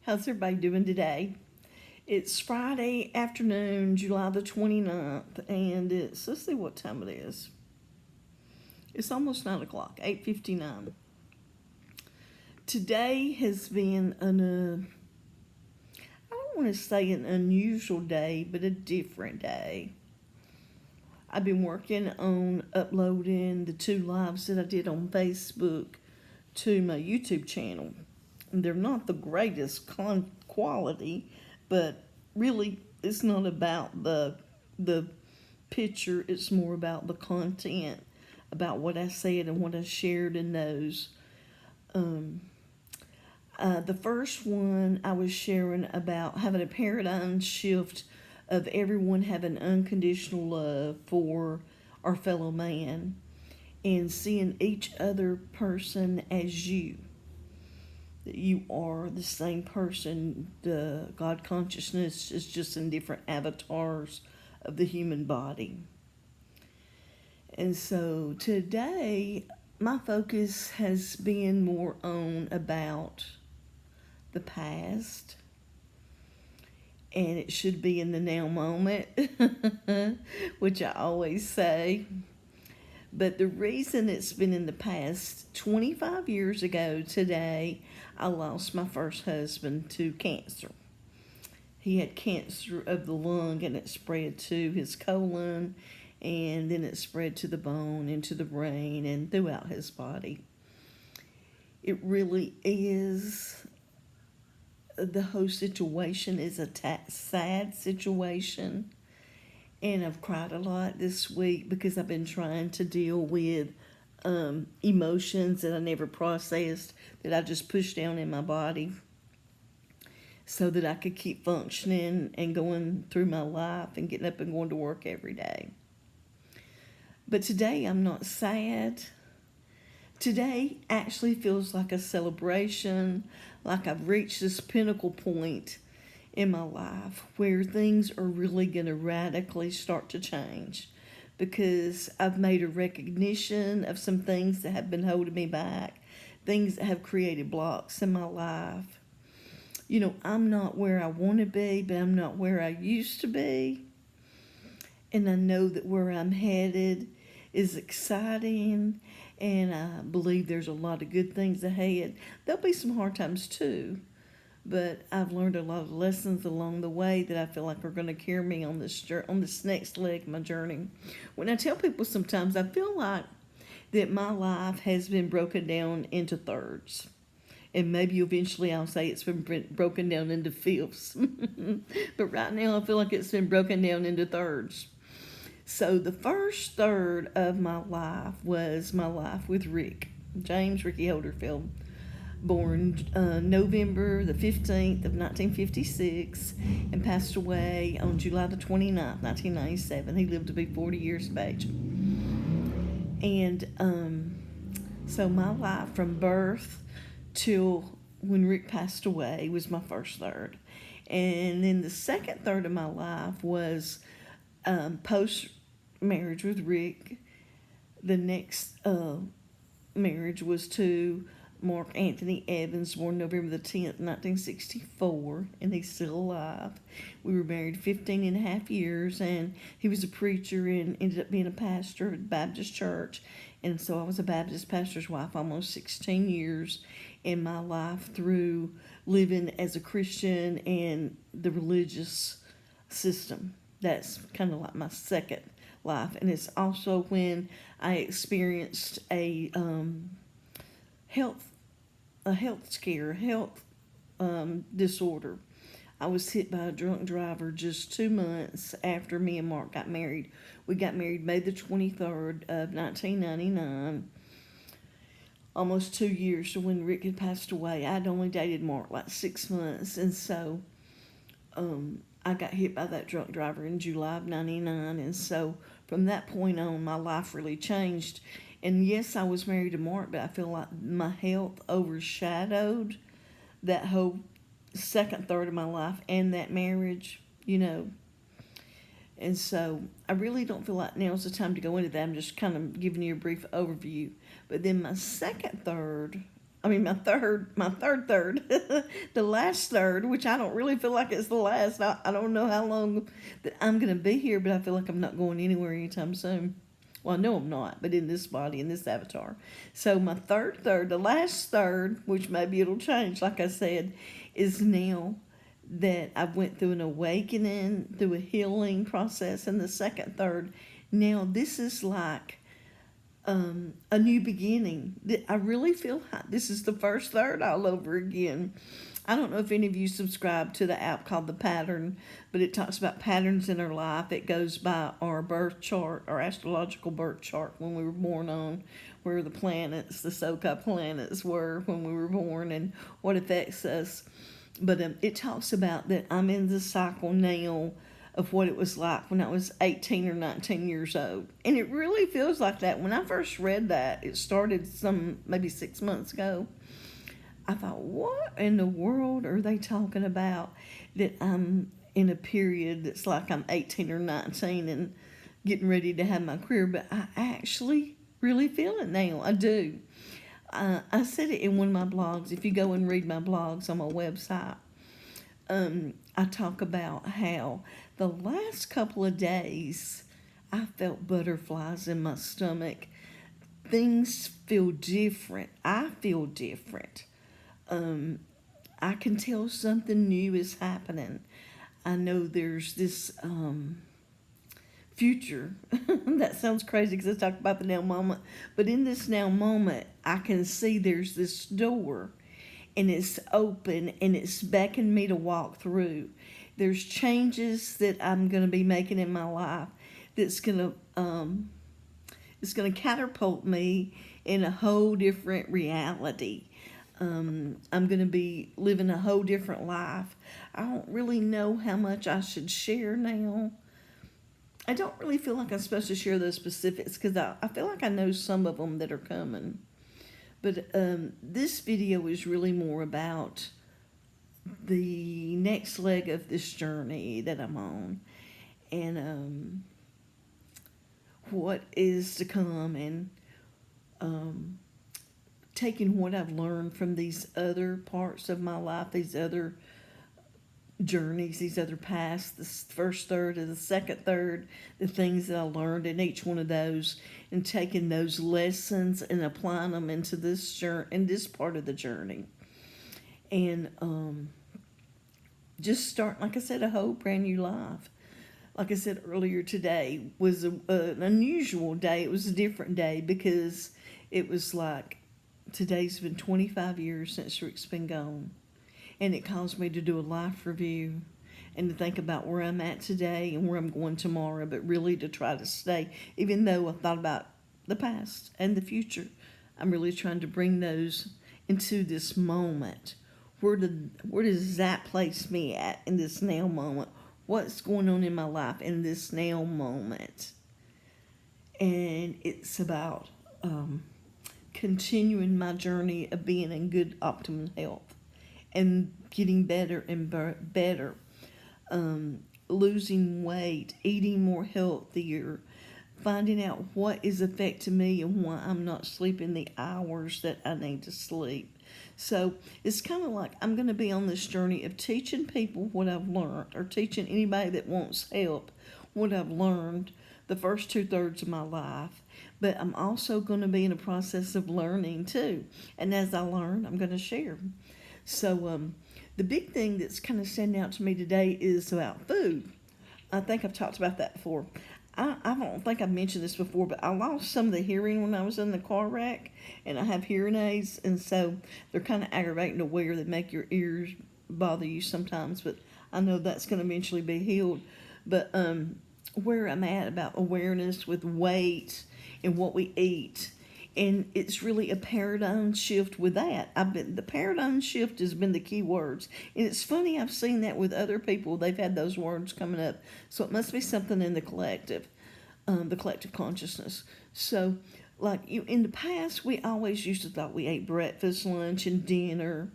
How's everybody doing today? It's Friday afternoon, July the 29th, and let's see what time it is. It's almost 9 o'clock, 8:59. Today has been I don't want to say an unusual day, but a different day. I've been working on uploading the 2 lives that I did on Facebook to my YouTube channel. And they're not the greatest quality, but really it's not about the picture, it's more about the content, about what I said and what I shared in those. The first one I was sharing about having a paradigm shift of everyone having unconditional love for our fellow man and seeing each other person as you. That you are the same person. The God consciousness is just in different avatars of the human body. And so today, my focus has been more on about the past, and it should be in the now moment, which I always say. But the reason it's been in the past, 25 years ago today, I lost my first husband to cancer. He had cancer of the lung, and it spread to his colon, and then it spread to the bone, into the brain, and throughout his body. It really is, the whole situation is a sad situation. And I've cried a lot this week because I've been trying to deal with emotions that I never processed, that I just pushed down in my body so that I could keep functioning and going through my life and getting up and going to work every day. But today I'm not sad. Today actually feels like a celebration, like I've reached this pinnacle point in my life where things are really going to radically start to change, because I've made a recognition of some things that have been holding me back, things that have created blocks in my life. You know, I'm not where I want to be, but I'm not where I used to be. And I know that where I'm headed is exciting, and I believe there's a lot of good things ahead. There'll be some hard times too, but I've learned a lot of lessons along the way that I feel like are going to carry me on this next leg of my journey. When I tell people sometimes, I feel like that my life has been broken down into thirds. And maybe eventually I'll say it's been broken down into fifths. But right now I feel like it's been broken down into thirds. So the first third of my life was my life with James Ricky Holderfield, born November the 15th of 1956 and passed away on July the 29th, 1997. He lived to be 40 years of age. And so my life from birth till when Rick passed away was my first third. And then the second third of my life was post-marriage with Rick. The next marriage was to Mark Anthony Evans, born November the 10th, 1964, and he's still alive. We were married 15 and a half years, and he was a preacher and ended up being a pastor of a Baptist church. And so I was a Baptist pastor's wife almost 16 years in my life through living as a Christian and the religious system. That's kind of like my second life. And it's also when I experienced a health scare, disorder. I was hit by a drunk driver just 2 months after me and Mark got married. We got married May the 23rd of 1999. Almost 2 years to when Rick had passed away. I'd only dated Mark like 6 months, and so I got hit by that drunk driver in July of 99, and so from that point on, my life really changed. And yes, I was married to Mark, but I feel like my health overshadowed that whole second third of my life and that marriage, you know. And so I really don't feel like now's the time to go into that. I'm just kind of giving you a brief overview. But then my second third my third, the last third, which I don't really feel like it's the last. I don't know how long that I'm going to be here, but I feel like I'm not going anywhere anytime soon. Well, I know I'm not, but in this body, in this avatar. So my third, the last third, which maybe it'll change, like I said, is now that I went through an awakening, through a healing process, and the second third, now this is like a new beginning. I really feel like this is the first third all over again. I don't know if any of you subscribe to the app called The Pattern, but it talks about patterns in our life. It goes by our birth chart, our astrological birth chart when we were born on, where the planets, the so-called planets were when we were born and what affects us. But it talks about that I'm in the cycle now of what it was like when I was 18 or 19 years old. And it really feels like that. When I first read that, it started maybe 6 months ago. I thought, what in the world are they talking about? That I'm in a period that's like I'm 18 or 19 and getting ready to have my career. But I actually really feel it now. I do. I said it in one of my blogs. If you go and read my blogs on my website, I talk about how the last couple of days I felt butterflies in my stomach. Things feel different. I feel different. I can tell something new is happening. I know there's this future. That sounds crazy because I talk about the now moment. But in this now moment, I can see there's this door and it's open and it's beckoning me to walk through. There's changes that I'm going to be making in my life that's going to it's going to catapult me in a whole different reality. I'm going to be living a whole different life. I don't really know how much I should share now. I don't really feel like I'm supposed to share those specifics because I feel like I know some of them that are coming. But this video is really more about the next leg of this journey that I'm on and what is to come and taking what I've learned from these other parts of my life, these other journeys, these other paths, the first third and the second third, the things that I learned in each one of those, and taking those lessons and applying them into this journey, in this part of the journey, and just start, like I said, a whole brand new life. Like I said earlier, today was an unusual day. It was a different day because it was like today's been 25 years since Rick's been gone. And it caused me to do a life review and to think about where I'm at today and where I'm going tomorrow, but really to try to stay. Even though I thought about the past and the future, I'm really trying to bring those into this moment. Where does that place me at in this now moment? What's going on in my life in this now moment? And it's about continuing my journey of being in good, optimum health and getting better and better, losing weight, eating more healthier, finding out what is affecting me and why I'm not sleeping the hours that I need to sleep. So it's kind of like I'm going to be on this journey of teaching people what I've learned, or teaching anybody that wants help what I've learned the first 2/3 of my life. But I'm also going to be in a process of learning too. And as I learn, I'm going to share. So the big thing that's kind of standing out to me today is about food. I think I've talked about that before. I don't think I've mentioned this before, but I lost some of the hearing when I was in the car wreck, and I have hearing aids, and so they're kind of aggravating to wear. They make your ears bother you sometimes, but I know that's going to eventually be healed. But where I'm at about awareness with weight and what we eat, and it's really a paradigm shift with that. The paradigm shift has been the key words. And it's funny, I've seen that with other people. They've had those words coming up. So it must be something in the collective consciousness. So, like in the past, we always used to thought we ate breakfast, lunch, and dinner.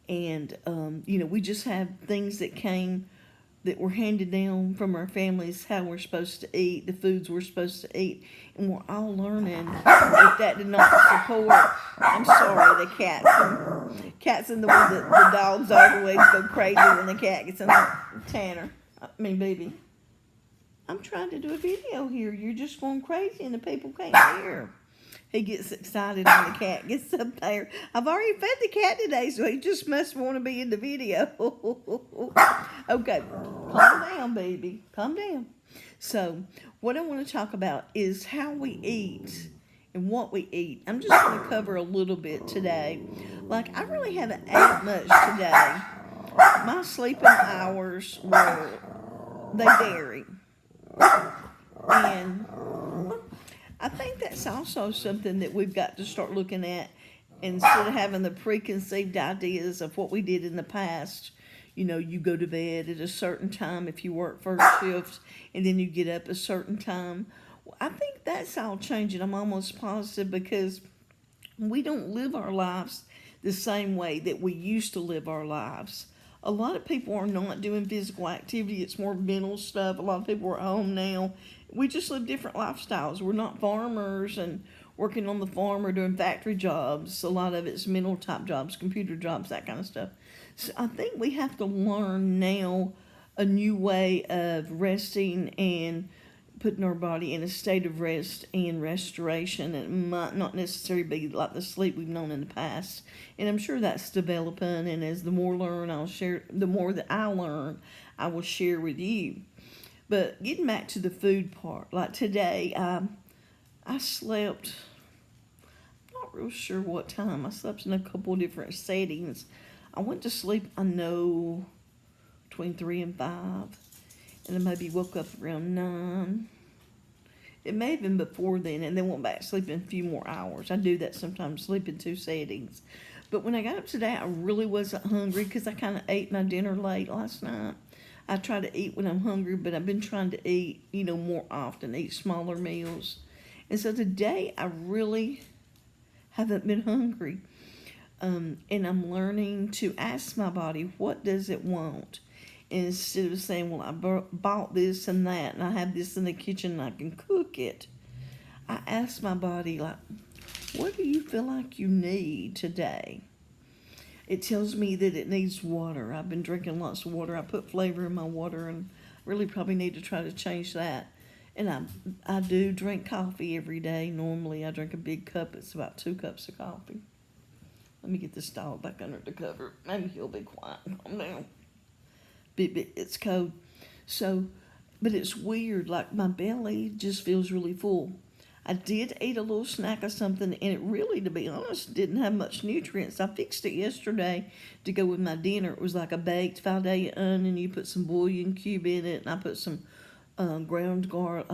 And, we just have things that came that were handed down from our families, how we're supposed to eat, the foods we're supposed to eat, and we're all learning that did not support. I'm sorry, the cats and the one that the dogs always go crazy when the cat gets in Tanner. Baby. I'm trying to do a video here. You're just going crazy and the people can't hear. He gets excited when the cat gets up there. I've already fed the cat today, so he just must want to be in the video. Okay, calm down, baby. Calm down. So, what I want to talk about is how we eat and what we eat. I'm just going to cover a little bit today. Like, I really haven't ate much today. My sleeping hours they vary. And I think that's also something that we've got to start looking at instead of having the preconceived ideas of what we did in the past. You know, you go to bed at a certain time if you work first shift, and then you get up a certain time. Well, I think that's all changing. I'm almost positive, because we don't live our lives the same way that we used to live our lives. A lot of people are not doing physical activity. It's more mental stuff. A lot of people are home now. We just live different lifestyles. We're not farmers and working on the farm or doing factory jobs. A lot of it's mental type jobs, computer jobs, that kind of stuff. So I think we have to learn now a new way of resting and putting our body in a state of rest and restoration. It might not necessarily be like the sleep we've known in the past. And I'm sure that's developing, and as the more that I learn, I will share with you. But getting back to the food part, like today, I slept, I'm not real sure what time. I slept in a couple of different settings. I went to sleep, I know, between 3 and 5. And I maybe woke up around 9. It may have been before then, and then went back to sleep in a few more hours. I do that sometimes, sleep in 2 settings. But when I got up today, I really wasn't hungry because I kind of ate my dinner late last night. I try to eat when I'm hungry, but I've been trying to eat, more often, eat smaller meals. And so today, I really haven't been hungry. And I'm learning to ask my body, what does it want? Instead of saying, well, I bought this and that, and I have this in the kitchen and I can cook it, I ask my body, like, what do you feel like you need today? It tells me that it needs water. I've been drinking lots of water. I put flavor in my water, and really probably need to try to change that. And I do drink coffee every day. Normally, I drink a big cup. It's about 2 cups of coffee. Let me get this dog back under the cover. Maybe he'll be quiet. Calm down. It's cold. So, but it's weird. Like, my belly just feels really full. I did eat a little snack of something, and it really, to be honest, didn't have much nutrients. I fixed it yesterday to go with my dinner. It was like a baked filet onion. You put some bouillon cube in it, and I put some ground garlic,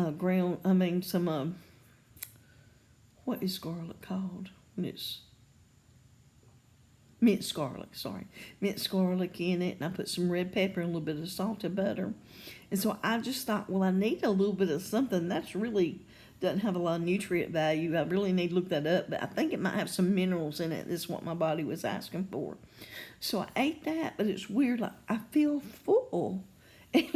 what is garlic called? Minced garlic, sorry. Minced garlic in it, and I put some red pepper and a little bit of salt and butter. And so I just thought, well, I need a little bit of something that's really doesn't have a lot of nutrient value. I really need to look that up, but I think it might have some minerals in it. That's what my body was asking for. So I ate that, but it's weird. Like, I feel full. I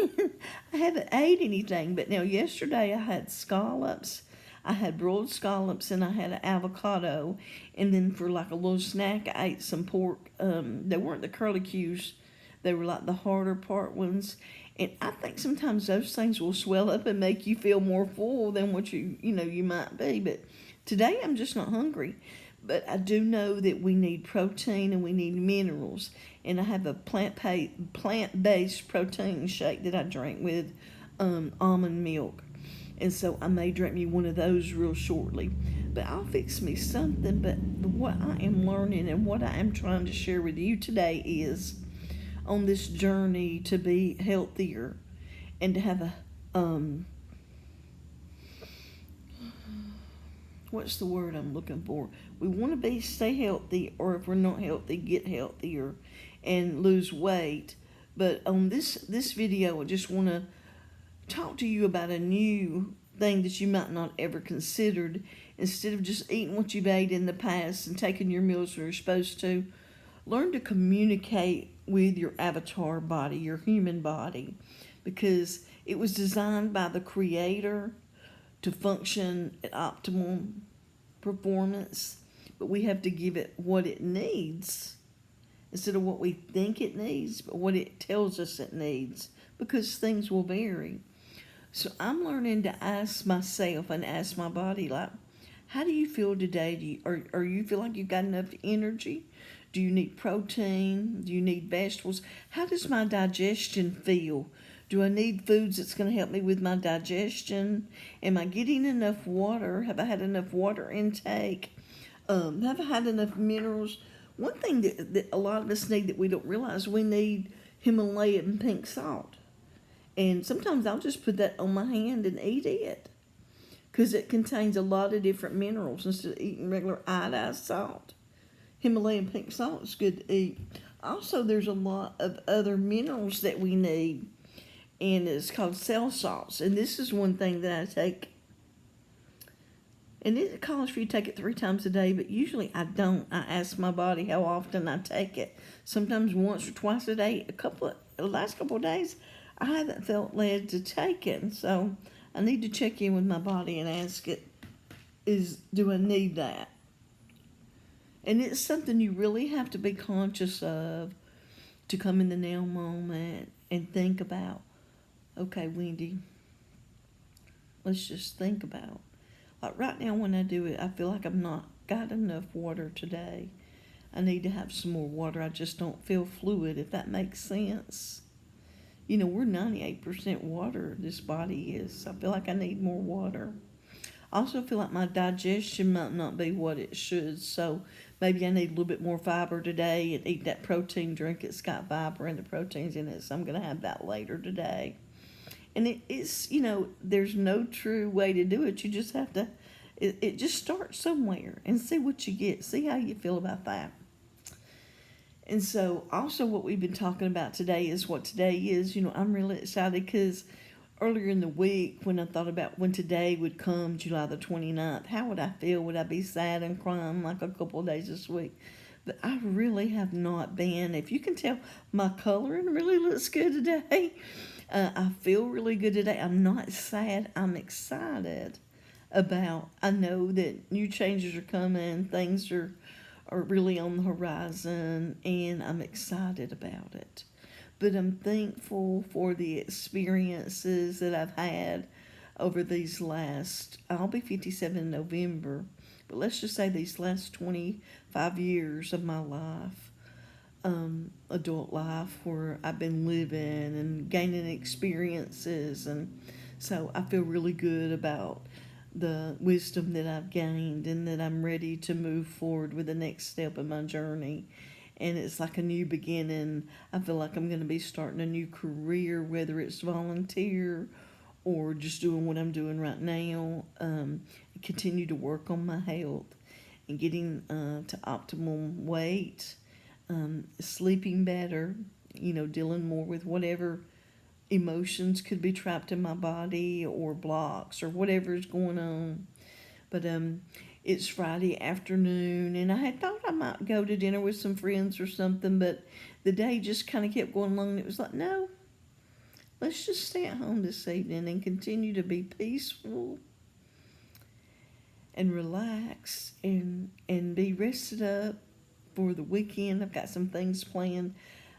haven't ate anything, but now yesterday I had scallops. I had broiled scallops, and I had an avocado, and then for like a little snack, I ate some pork. They weren't the curlicues. They were like the harder part ones. And I think sometimes those things will swell up and make you feel more full than what you might be. But today I'm just not hungry. But I do know that we need protein and we need minerals. And I have a plant-based protein shake that I drink with almond milk. And so I may drink me one of those real shortly. But I'll fix me something. But what I am learning and what I am trying to share with you today is, on this journey to be healthier and to have a, what's the word I'm looking for? We want to stay healthy, or if we're not healthy, get healthier and lose weight. But on this video, I just want to talk to you about a new thing that you might not ever considered. Instead of just eating what you've ate in the past and taking your meals when you're supposed to, learn to communicate with your avatar body, your human body, because it was designed by the Creator to function at optimal performance, but we have to give it what it needs instead of what we think it needs, but what it tells us it needs, because things will vary. So I'm learning to ask myself and ask my body, like, how do you feel today? Or you feel like you've got enough energy? Do you need protein? Do you need vegetables? How does my digestion feel? Do I need foods that's going to help me with my digestion? Am I getting enough water? Have I had enough water intake? Have I had enough minerals? One thing that a lot of us need that we don't realize, we need Himalayan pink salt. And sometimes I'll just put that on my hand and eat it, because it contains a lot of different minerals instead of eating regular iodized salt. Himalayan pink salt is good to eat. Also, there's a lot of other minerals that we need, and it's called cell salts. And this is one thing that I take, and it calls for you to take it 3 times a day, but usually I don't. I ask my body how often I take it. Sometimes once or twice a day. The last couple of days, I haven't felt led to take it, and so I need to check in with my body and ask it, do I need that? And it's something you really have to be conscious of, to come in the now moment and think about, okay, Wendy, let's just think about. Like right now when I do it, I feel like I've not got enough water today. I need to have some more water. I just don't feel fluid, if that makes sense. You know, we're 98% water, this body is. I feel like I need more water. I also feel like my digestion might not be what it should, so maybe I need a little bit more fiber today and eat that protein drink. It's got fiber and the proteins in it, so I'm going to have that later today. And it's, you know, there's no true way to do it. You just have to, it just starts somewhere and see what you get. See how you feel about that. And so also what we've been talking about today is what today is. You know, I'm really excited because earlier in the week when I thought about when today would come, July the 29th, how would I feel? Would I be sad and crying like a couple of days this week? But I really have not been. If you can tell, my coloring really looks good today. I feel really good today. I'm not sad. I'm excited about, I know that new changes are coming. Things are really on the horizon, and I'm excited about it. But I'm thankful for the experiences that I've had over these I'll be 57 in November, but let's just say these last 25 years of my life, adult life, where I've been living and gaining experiences. And so I feel really good about the wisdom that I've gained, and that I'm ready to move forward with the next step in my journey. And it's like a new beginning. I feel like I'm going to be starting a new career, whether it's volunteer or just doing what I'm doing right now. Continue to work on my health and getting to optimal weight, sleeping better, you know, dealing more with whatever emotions could be trapped in my body or blocks or whatever is going on. But it's Friday afternoon, and I had thought I might go to dinner with some friends or something, but the day just kind of kept going along, and it was like, no, let's just stay at home this evening and continue to be peaceful and relax and be rested up for the weekend. I've got some things planned.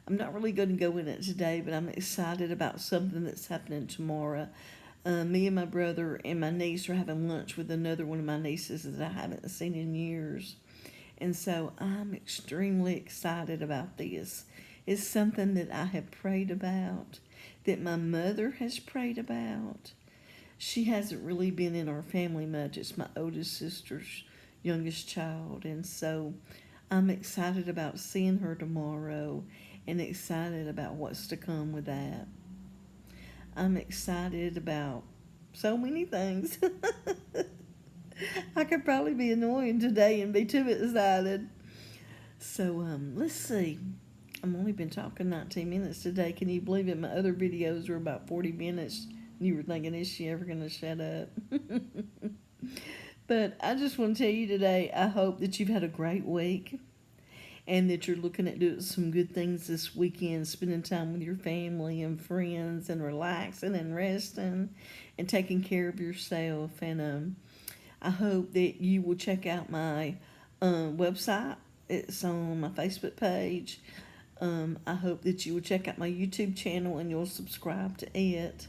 I'm not really going to go in it today, but I'm excited about something that's happening tomorrow. Me and my brother and my niece are having lunch with another one of my nieces that I haven't seen in years. And so I'm extremely excited about this. It's something that I have prayed about, that my mother has prayed about. She hasn't really been in our family much. It's my oldest sister's youngest child. And so I'm excited about seeing her tomorrow, and excited about what's to come with that. I'm excited about so many things. I could probably be annoying today and be too excited. So let's see. I've only been talking 19 minutes today. Can you believe it? My other videos were about 40 minutes. You were thinking, is she ever going to shut up? But I just want to tell you today, I hope that you've had a great week. and that you're looking at doing some good things this weekend, spending time with your family and friends and relaxing and resting and taking care of yourself. And I hope that you will check out my website. It's on my Facebook page. I hope that you will check out my YouTube channel and you'll subscribe to it.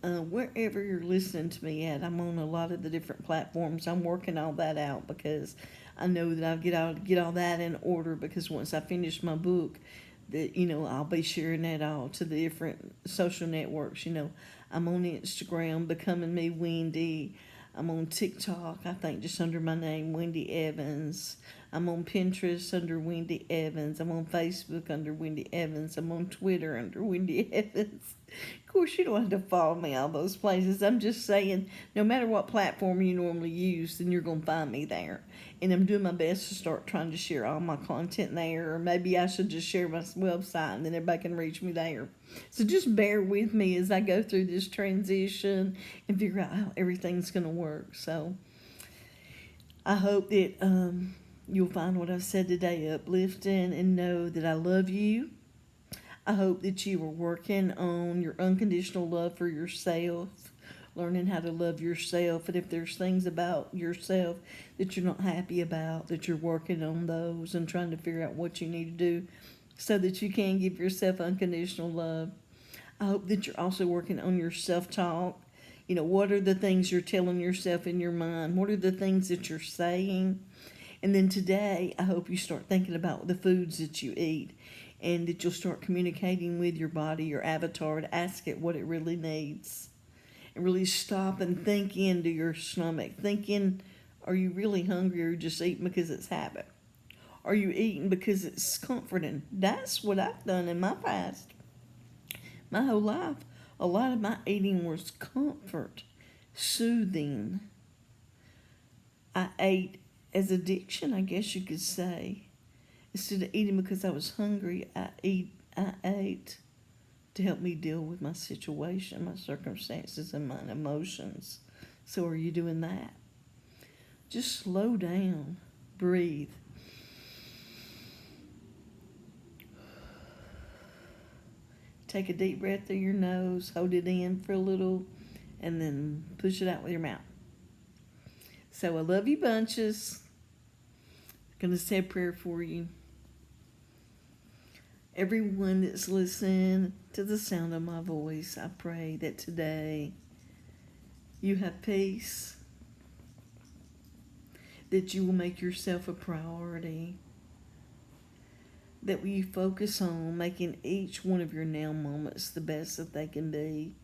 Wherever you're listening to me at, I'm on a lot of the different platforms. I'm working all that out because I know that I'll get all that in order, because once I finish my book, that I'll be sharing that all to the different social networks. I'm on Instagram, Becoming Me Wendy. I'm on TikTok, I think just under my name, Wendy Evans. I'm on Pinterest under Wendy Evans. I'm on Facebook under Wendy Evans. I'm on Twitter under Wendy Evans. Of course, you don't have to follow me all those places. I'm just saying, no matter what platform you normally use, then you're going to find me there. And I'm doing my best to start trying to share all my content there. Or maybe I should just share my website and then everybody can reach me there. So just bear with me as I go through this transition and figure out how everything's going to work. So I hope that you'll find what I've said today uplifting, and know that I love you. I hope that you are working on your unconditional love for yourself, learning how to love yourself. And if there's things about yourself that you're not happy about, that you're working on those and trying to figure out what you need to do so that you can give yourself unconditional love. I hope that you're also working on your self-talk. What are the things you're telling yourself in your mind? What are the things that you're saying? And then today, I hope you start thinking about the foods that you eat, and that you'll start communicating with your body, your avatar, to ask it what it really needs. And really stop and think into your stomach. Think in, are you really hungry, or just eating because it's habit? Are you eating because it's comforting? That's what I've done in my past. My whole life, a lot of my eating was comfort, soothing. I ate as addiction, I guess you could say. Instead of eating because I was hungry, I ate to help me deal with my situation, my circumstances, and my emotions. So are you doing that? Just slow down, breathe. Take a deep breath through your nose, hold it in for a little, and then push it out with your mouth. So I love you bunches. Going to say a prayer for you. Everyone that's listening to the sound of my voice, I pray that today you have peace, that you will make yourself a priority, that you focus on making each one of your now moments the best that they can be.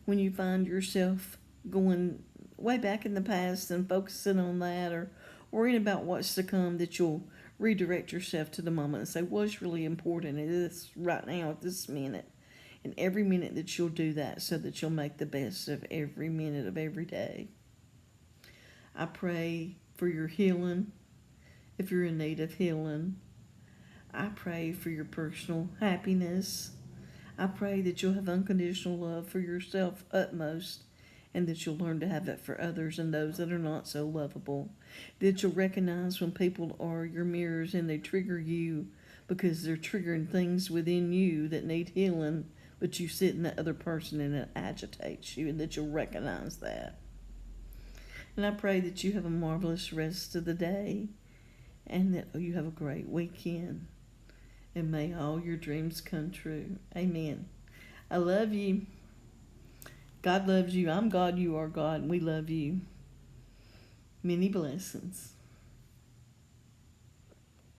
When you find yourself going way back in the past and focusing on that, or worrying about what's to come, that you'll redirect yourself to the moment and say, what's really important is right now at this minute. And every minute that you'll do that, so that you'll make the best of every minute of every day. I pray for your healing, if you're in need of healing. I pray for your personal happiness. I pray that you'll have unconditional love for yourself utmost, and that you'll learn to have that for others and those that are not so lovable. That you'll recognize when people are your mirrors and they trigger you because they're triggering things within you that need healing, but you sit in the other person and it agitates you, and that you'll recognize that. And I pray that you have a marvelous rest of the day, and that you have a great weekend. And may all your dreams come true. Amen. I love you. God loves you. I'm God, you are God, and we love you. Many blessings.